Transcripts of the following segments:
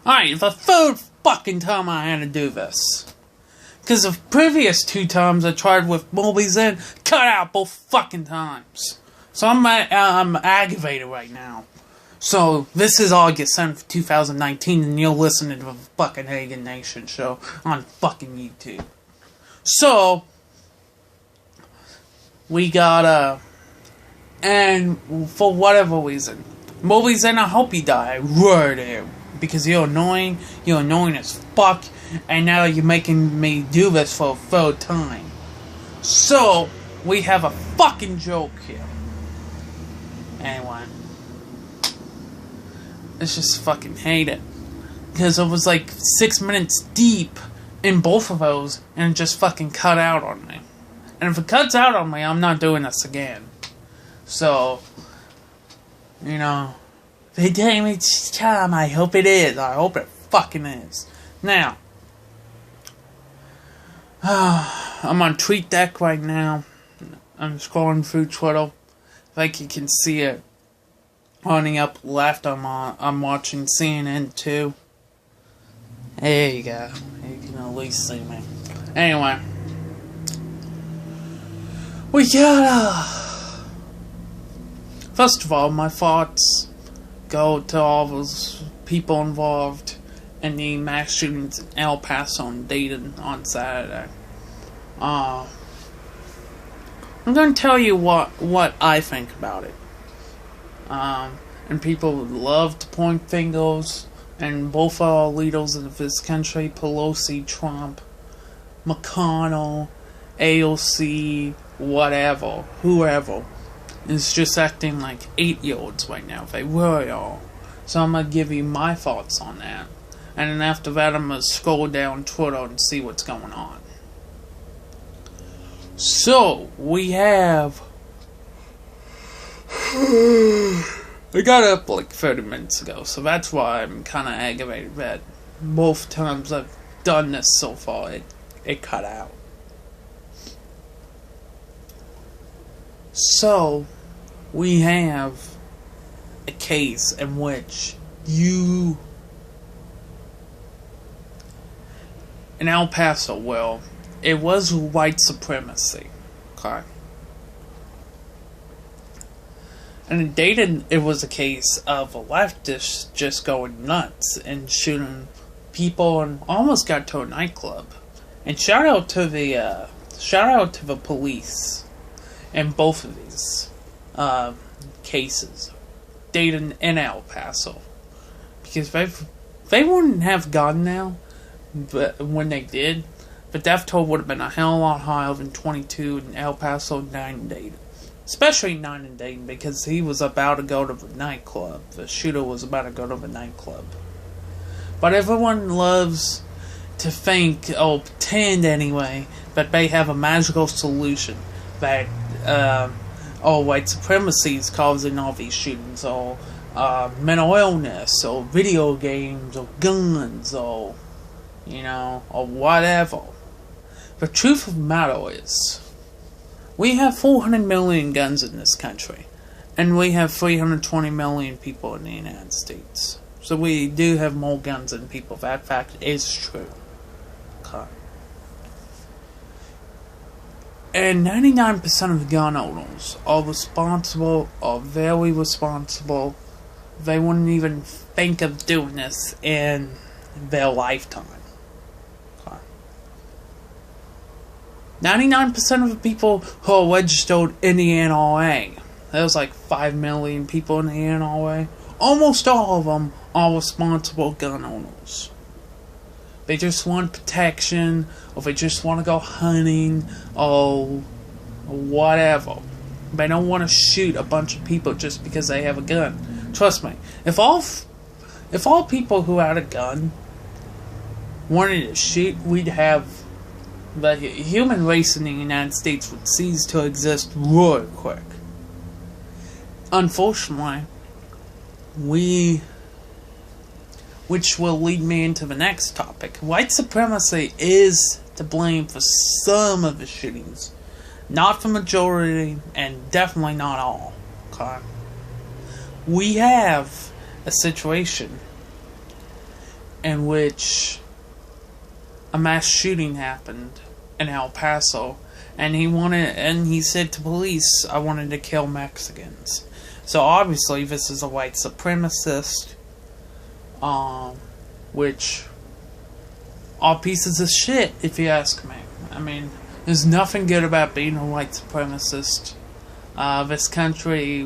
Alright, the third fucking time I had to do this. Because the previous 2 times I tried with movies in, cut out both fucking times. So I'm aggravated right now. So, this is August 7th, 2019, and you're listening to the fucking Hagen Nation show on fucking YouTube. So, we got, and for whatever reason, movies in, I hope you die right there. Because you're annoying as fuck, and now you're making me do this for a third time. So, we have a fucking joke here. Anyway. I just fucking hate it. Because it was like 6 minutes deep in both of those, and it just fucking cut out on me. And if it cuts out on me, I'm not doing this again. So, you know, the damage time, I hope it is. I hope it fucking is. Now, I'm on TweetDeck right now. I'm scrolling through Twitter. Like you can see it. On the up left, I'm watching CNN too. There you go. You can at least see me. Anyway, we gotta. First of all, my thoughts go to all those people involved in the mass shootings in El Paso and Dayton on Saturday. I'm gonna tell you what I think about it. And people would love to point fingers, and both our leaders of this country, Pelosi, Trump, McConnell, AOC, whatever, whoever, is just acting like 8-year-olds right now. They really are. So I'm gonna give you my thoughts on that. And then after that, I'm gonna scroll down Twitter and see what's going on. So, we have... I got up like 30 minutes ago, so that's why I'm kind of aggravated that both times I've done this so far, it cut out. So, we have a case in which in El Paso, well, it was white supremacy, okay? And in Dayton, it was a case of a leftist just going nuts and shooting people and almost got to a nightclub. And shout out to the police in both of these cases, Dayton and El Paso, because they wouldn't have gone now, but when they did, the death toll would have been a hell of a lot higher than 22 in El Paso, 9 in Dayton. Especially 9 in Dayton, because he was about to go to the nightclub. The shooter was about to go to the nightclub. But everyone loves to think, or pretend anyway, that they have a magical solution. That, white supremacy is causing all these shootings, or mental illness, or video games, or guns, or, or whatever. The truth of the matter is, we have 400 million guns in this country, and we have 320 million people in the United States. So we do have more guns than people. That fact is true. Okay. And 99% of gun owners are responsible, are very responsible. They wouldn't even think of doing this in their lifetime. 99% of the people who are registered in the NRA, there's like 5 million people in the NRA, almost all of them are responsible gun owners. They just want protection, or they just want to go hunting, or whatever. They don't want to shoot a bunch of people just because they have a gun. Trust me, if all people who had a gun wanted to shoot, we'd have... the human race in the United States would cease to exist real quick. Unfortunately, which will lead me into the next topic. White supremacy is to blame for some of the shootings. Not the majority, and definitely not all. Okay? We have a situation in which a mass shooting happened in El Paso, and he said to police, "I wanted to kill Mexicans." So obviously this is a white supremacist, which are pieces of shit, if you ask me. I mean, there's nothing good about being a white supremacist. This country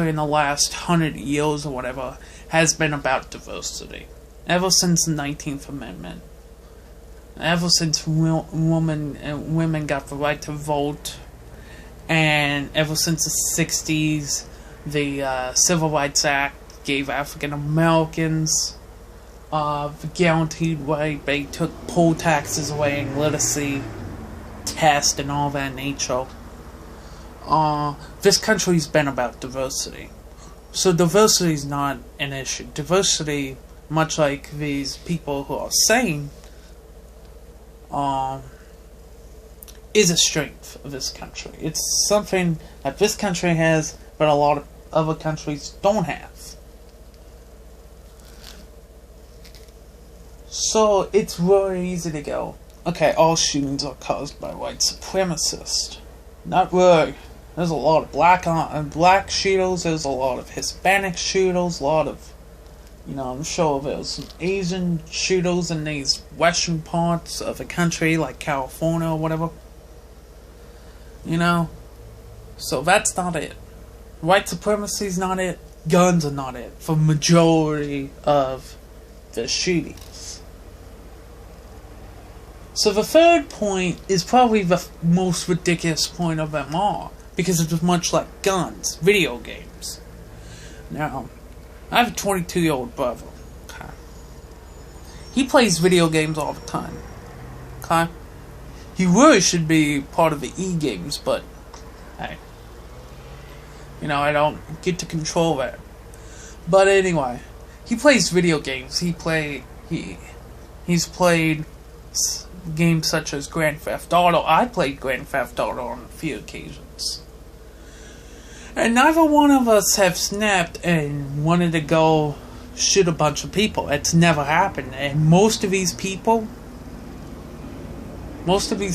in the last 100 years or whatever has been about diversity. Ever since the 19th Amendment. Ever since women got the right to vote. And ever since the 60s, the Civil Rights Act gave African Americans the guaranteed right. They took poll taxes away and literacy test and all that nature. This country's been about diversity. So diversity is not an issue. Diversity, much like these people who are saying, is a strength of this country. It's something that this country has, but a lot of other countries don't have. So it's really easy to go, okay, all shootings are caused by white supremacists. Not really. There's a lot of black shooters, there's a lot of Hispanic shooters, a lot of, I'm sure there's some Asian shooters in these western parts of the country, like California or whatever. So that's not it. White supremacy's not it. Guns are not it. For majority of the shootings. So the third point is probably the most ridiculous point of them all. Because it's much like guns. Video games. Now, I have a 22-year-old brother. Okay. He plays video games all the time. Okay. He really should be part of the e-games, but hey, I don't get to control that. But anyway, he plays video games. He's played games such as Grand Theft Auto. I played Grand Theft Auto on a few occasions. And neither one of us have snapped and wanted to go shoot a bunch of people. It's never happened. And most of these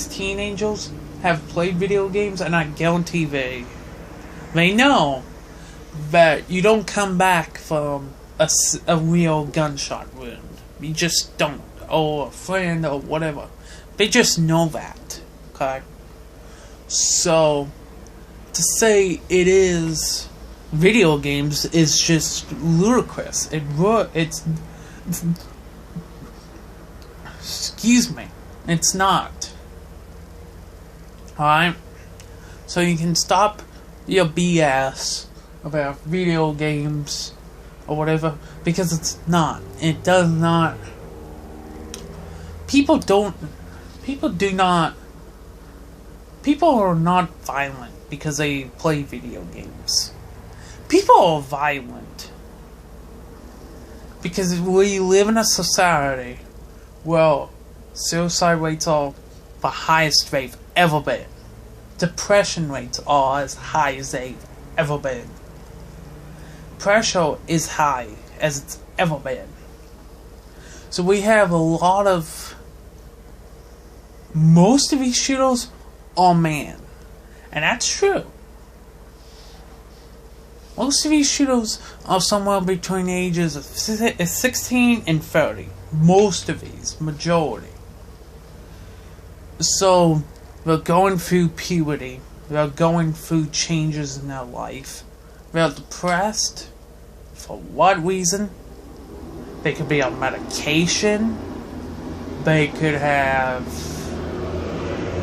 teenagers have played video games, and I guarantee they know that you don't come back from a real gunshot wound. You just don't. Or a friend or whatever. They just know that. Okay? So, to say it is video games is just ludicrous. It's excuse me. It's not. Alright? So you can stop your BS about video games or whatever, because it's not. It does not. People are not violent because they play video games. People are violent because we live in a society where suicide rates are the highest they've ever been. Depression rates are as high as they've ever been. Pressure is high as it's ever been. So we have a lot of... Most of these shooters are men. And that's true. Most of these shooters are somewhere between the ages of 16 and 30. Most of these. Majority. So, they're going through puberty. They're going through changes in their life. They're depressed. For what reason? They could be on medication. They could have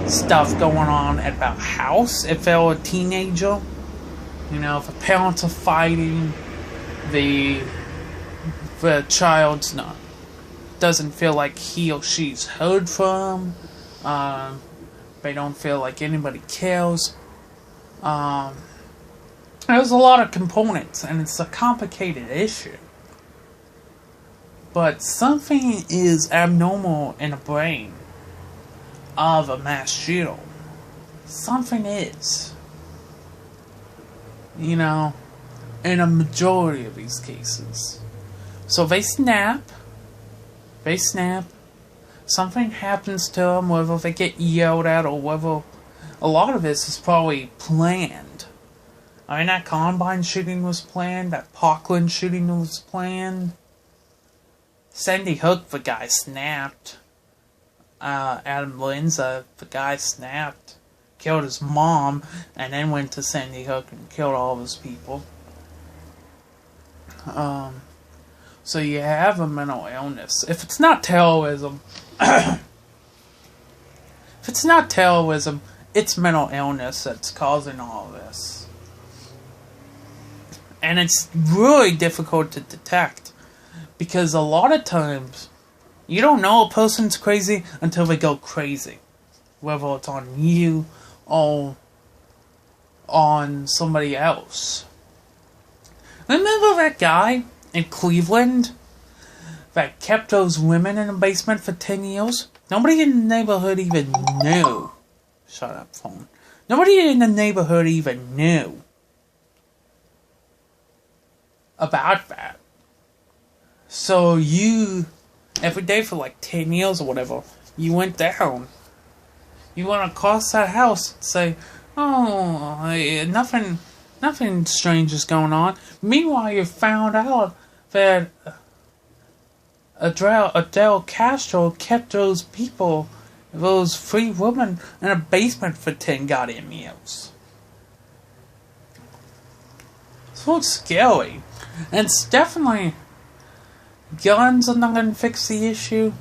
stuff going on at the house if they're a teenager. If the parents are fighting, the child's doesn't feel like he or she's heard from. They don't feel like anybody cares. There's a lot of components, and it's a complicated issue. But something is abnormal in the brain of a mass shooter. Something is. In a majority of these cases. So they snap. Something happens to them, whether they get yelled at or whether a lot of this is probably planned. I mean, that Columbine shooting was planned. That Parkland shooting was planned. Sandy Hook, the guy snapped. Adam Lindsay, the guy snapped. Killed his mom, and then went to Sandy Hook and killed all of his people. So you have a mental illness. If it's not terrorism, it's mental illness that's causing all of this. And it's really difficult to detect, because a lot of times you don't know a person's crazy until they go crazy. Whether it's on you or on somebody else. Remember that guy in Cleveland that kept those women in the basement for 10 years? Nobody in the neighborhood even knew. Shut up, phone. Nobody in the neighborhood even knew about that. So you, every day for like 10 years or whatever, you went down. You went across that house and say, oh, nothing strange is going on. Meanwhile, you found out that Adele Castro kept those people, those 3 women, in a basement for 10 goddamn years. So it's scary. And it's definitely, guns are not going to fix the issue.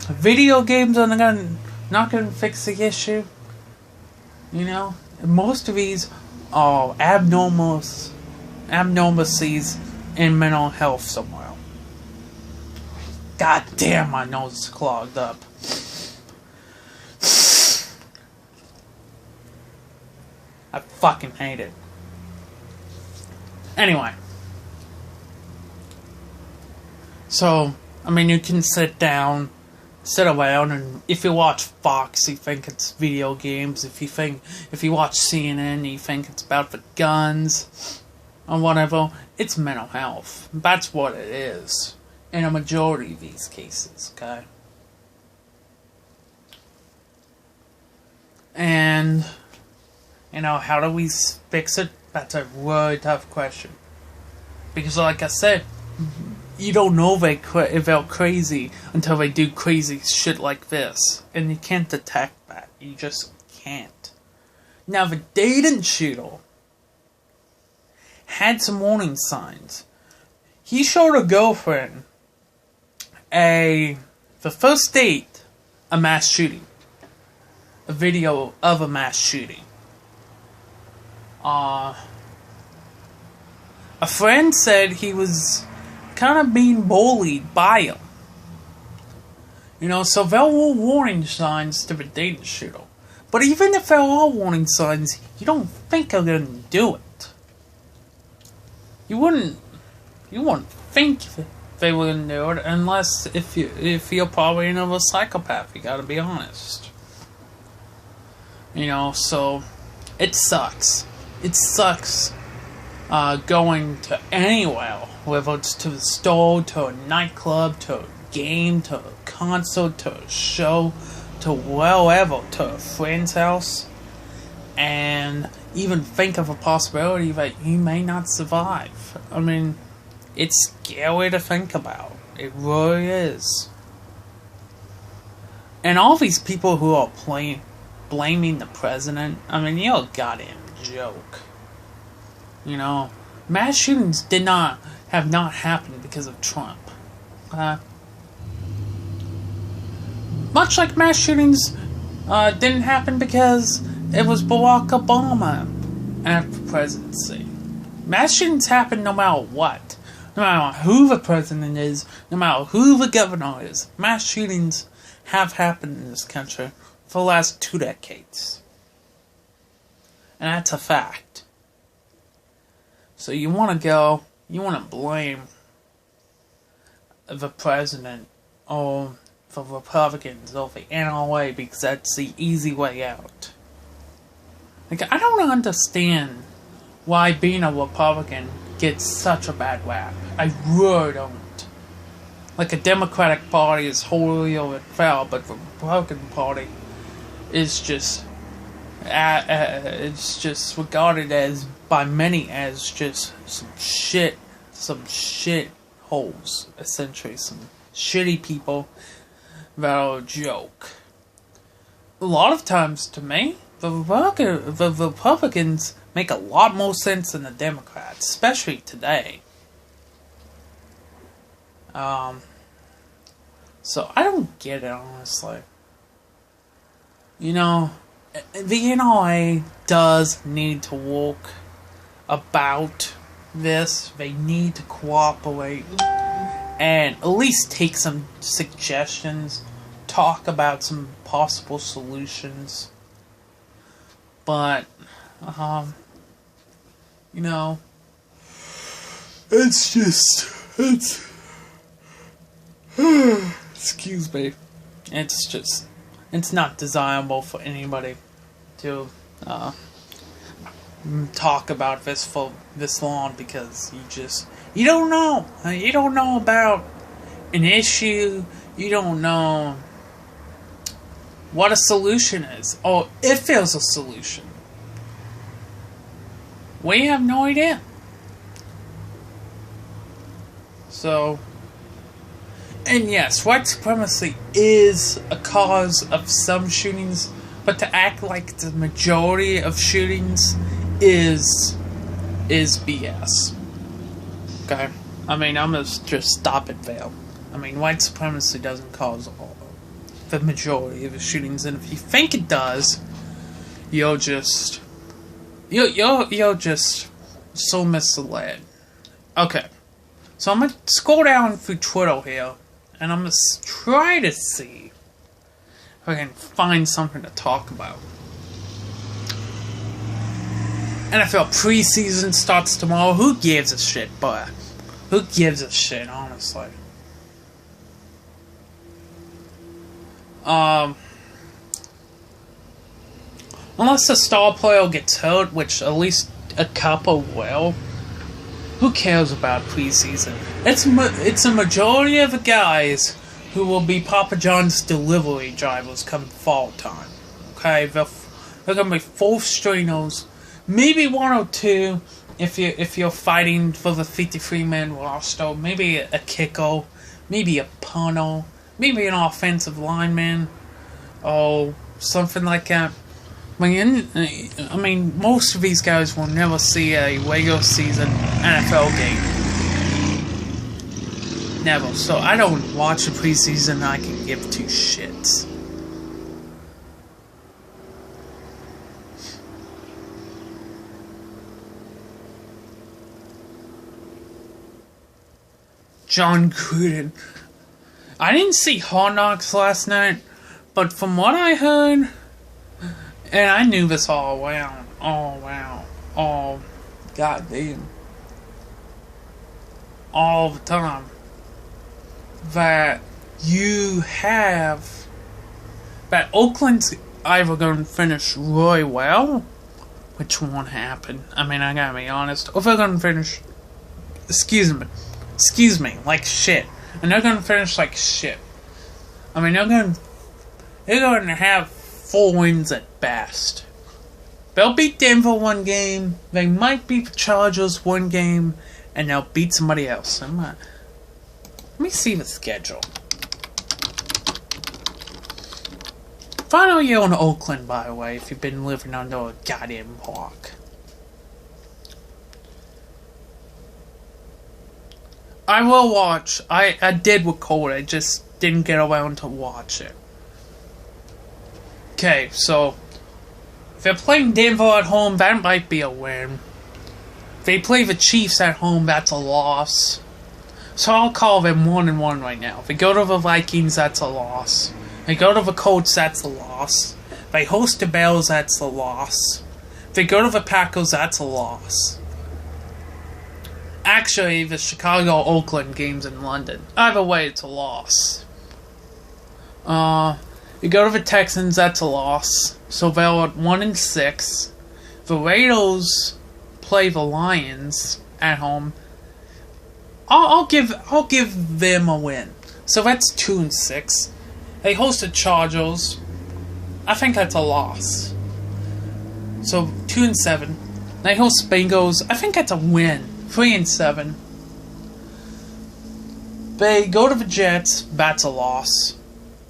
Video games are not going to fix the issue. You know, most of these are abnormalities in mental health somewhere. God damn, my nose is clogged up. I fucking hate it. Anyway. So, I mean, you can sit around, and if you watch Fox, you think it's video games. If you watch CNN, you think it's about the guns or whatever. It's mental health. That's what it is in a majority of these cases, okay? And, you know, how do we fix it? That's a really tough question. Because like I said, you don't know if they're crazy until they do crazy shit like this. And you can't detect that. You just can't. Now, the Dayton shooter had some warning signs. He showed a girlfriend the first date, a mass shooting. A video of a mass shooting. A friend said he was kind of being bullied by him. You know, so there were warning signs to the Dayton shooter. But even if there are warning signs, you don't think they're going to do it. You wouldn't think they were going to do it unless if you're probably another psychopath. You got to be honest. You know, so it sucks. It sucks going to anywhere, whether it's to the store, to a nightclub, to a game, to a concert, to a show, to wherever, to a friend's house, and even think of a possibility that you may not survive. I mean, it's scary to think about. It really is. And all these people who are blaming the president, I mean, you're a goddamn joke. You know, mass shootings have not happened because of Trump. Much like mass shootings didn't happen because it was Barack Obama after the presidency. Mass shootings happen no matter what. No matter who the president is, no matter who the governor is. Mass shootings have happened in this country for the last 2 decades. And that's a fact. So you want to blame the president or the Republicans or the NRA because that's the easy way out. Like, I don't understand why being a Republican gets such a bad rap. I really don't. Like, the Democratic Party is wholly overthrown, but the Republican Party is just, it's just regarded as, by many, as just some shit holes, essentially, some shitty people that are a joke. A lot of times, to me, the Republicans make a lot more sense than the Democrats, especially today. So I don't get it, honestly. You know, the NRA does need to walk about this. They need to cooperate and at least take some suggestions, talk about some possible solutions. But, you know, it's excuse me. It's not desirable for anybody to talk about this for this long, because you don't know. You don't know about an issue. You don't know what a solution is, or if there's a solution. We have no idea. So, and yes, white supremacy is a cause of some shootings, but to act like the majority of shootings is BS. Okay? I mean, I'm gonna just stop it there. I mean, white supremacy doesn't cause the majority of the shootings, and if you think it does, you're just so misled. Okay. So I'm gonna scroll down through Twitter here, and I'm gonna try to see if I can find something to talk about. NFL preseason starts tomorrow. Who gives a shit, boy? Who gives a shit, honestly? Unless a star player gets hurt, which at least a couple will. Who cares about preseason? It's a majority of the guys who will be Papa John's delivery drivers come fall time. Okay, they're gonna be fourth stringers, maybe one or two if you're fighting for the 53-man roster. Maybe a kicker, maybe a punter, maybe an offensive lineman, or something like that. I mean, most of these guys will never see a regular season NFL game. Never. So I don't watch the preseason. I can give two shits. John Gruden. I didn't see Hard Knocks last night, but from what I heard, and I knew this all around, goddamn, all the time, that Oakland's either going to finish really well, which won't happen. I mean, I gotta be honest. Or they're going to finish, excuse me, like shit. And they're going to finish like shit. I mean, they're going to have 4 wins at best. They'll beat Denver one game. They might beat the Chargers one game, and they'll beat somebody else. Let me see the schedule. Final year in Oakland, by the way, if you've been living under a goddamn rock. I will watch. I did record. I just didn't get around to watch it. Okay, so if they're playing Denver at home, that might be a win. If they play the Chiefs at home, that's a loss. So I'll call them 1-1 right now. If they go to the Vikings, that's a loss. If they go to the Colts, that's a loss. If they host the Bears, that's a loss. If they go to the Packers, that's a loss. Actually, the Chicago-Oakland game's in London. Either way, it's a loss. You go to the Texans, that's a loss. So they're at 1-6. The Raiders play the Lions at home. I'll give them a win. So that's 2-6. They host the Chargers. I think that's a loss. So 2-7. They host Bengals. I think that's a win. 3-7. They go to the Jets. That's a loss.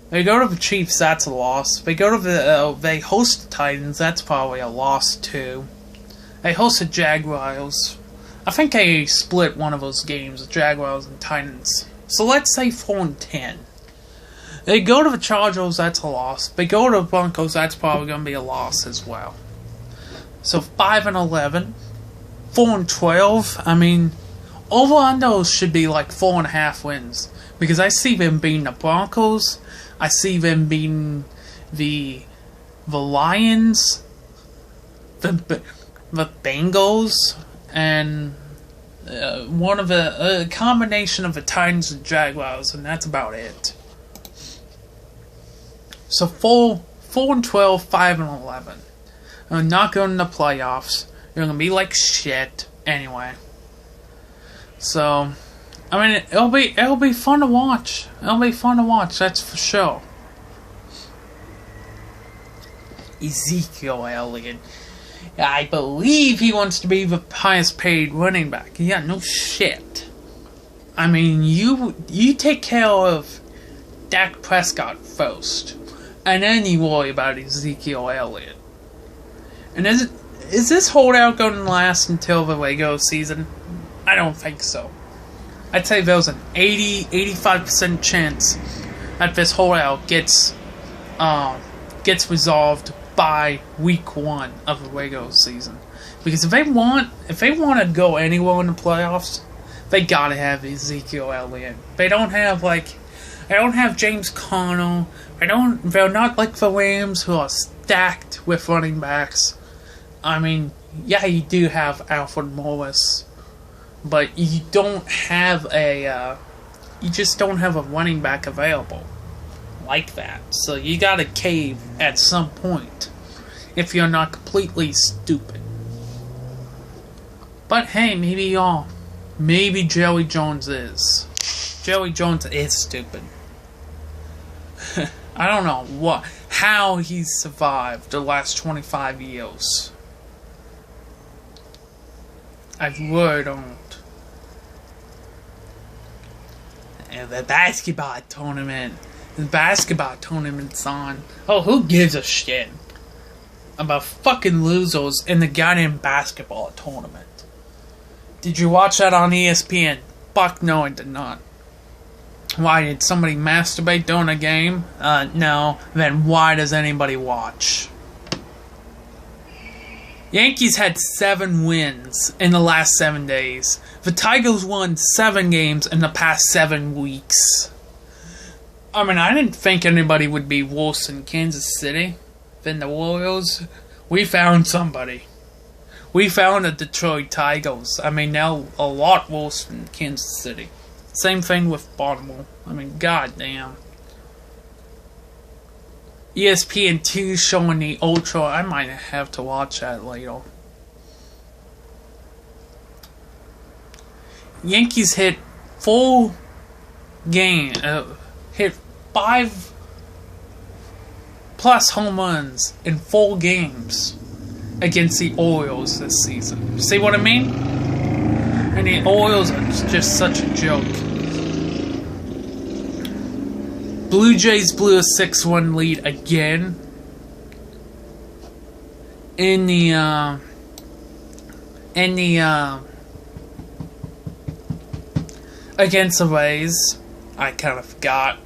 They go to the Chiefs. That's a loss. They go to they host the Titans. That's probably a loss too. They host the Jaguars. I think they split one of those games, the Jaguars and Titans. So let's say 4-10. They go to the Chargers, that's a loss. They go to the Broncos, that's probably going to be a loss as well. So 5-11. 4-12. I mean, over-unders should be like 4.5 wins. Because I see them beating the Broncos. I see them beating the Lions. The Bengals. And one of a combination of the Titans and Jaguars. And that's about it. So 4-12, 5-11. They're not going to the playoffs. They're going to be like shit anyway. So, I mean, it'll be fun to watch. It'll be fun to watch, that's for sure. Ezekiel Elliott. I believe he wants to be the highest paid running back. Yeah, no shit. I mean, you take care of Dak Prescott first. And then you worry about Ezekiel Elliott. And is this holdout going to last until the Lego season? I don't think so. I'd say there's an 85% chance that this holdout gets resolved by week 1 of the Lego season. Because if they want to go anywhere in the playoffs, they gotta have Ezekiel Elliott. They don't have James Conner. They're not like the Rams who are stacked with running backs. I mean, yeah, you do have Alfred Morris, but you don't have you just don't have a running back available like that. So you gotta cave at some point if you're not completely stupid. But hey, maybe Jerry Jones is. Jerry Jones is stupid. I don't know how he's survived the last 25 years. I really don't. And the basketball tournament's on. Oh, who gives a shit about fucking losers in the goddamn basketball tournament? Did you watch that on ESPN? Fuck no, I did not. Why, did somebody masturbate during a game? No. Then why does anybody watch? Yankees had 7 wins in the last 7 days. The Tigers won 7 games in the past 7 weeks. I mean, I didn't think anybody would be worse in Kansas City than the Royals. We found somebody. We found the Detroit Tigers. I mean, now a lot worse than Kansas City. Same thing with Baltimore. I mean, goddamn. ESPN 2 showing the Ultra. I might have to watch that later. Yankees hit 5 plus home runs in 4 games against the Orioles this season. See what I mean? And the Orioles are just such a joke. Blue Jays blew a 6-1 lead again in the against the Rays. I kind of forgot.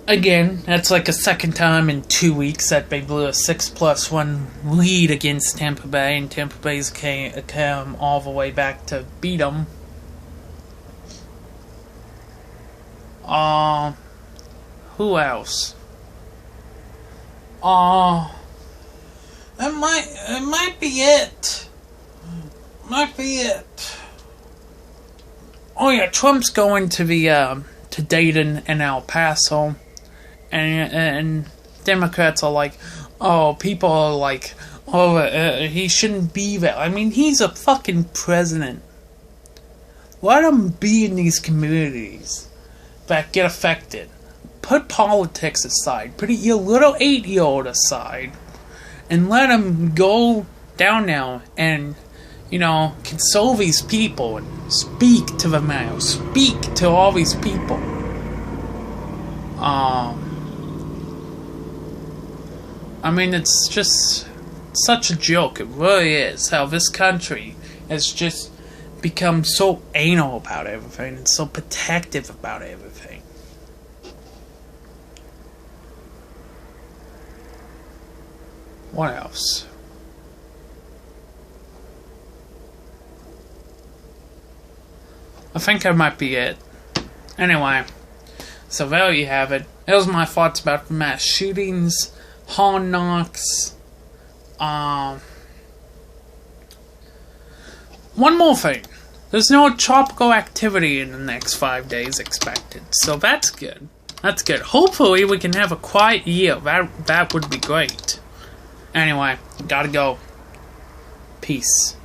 Again, that's like a second time in 2 weeks that they blew a 6+1 lead against Tampa Bay, and Tampa Bay's came all the way back to beat them. Who else? It might be it. Oh yeah, Trump's going to the to Dayton and El Paso, and Democrats are like, oh, people are like, he shouldn't be there. I mean, he's a fucking president. Let him be in these communities that get affected. Put politics aside. Put your little 8-year-old aside. And let him go down now and, console these people and speak to the mayor. Speak to all these people. I mean, it's just such a joke. It really is. How this country has just become so anal about everything and so protective about everything. What else? I think that might be it. Anyway, so there you have it. Those are my thoughts about the mass shootings, hard knocks. One more thing. There's no tropical activity in the next 5 days expected, so that's good. That's good. Hopefully we can have a quiet year. That would be great. Anyway, gotta go. Peace.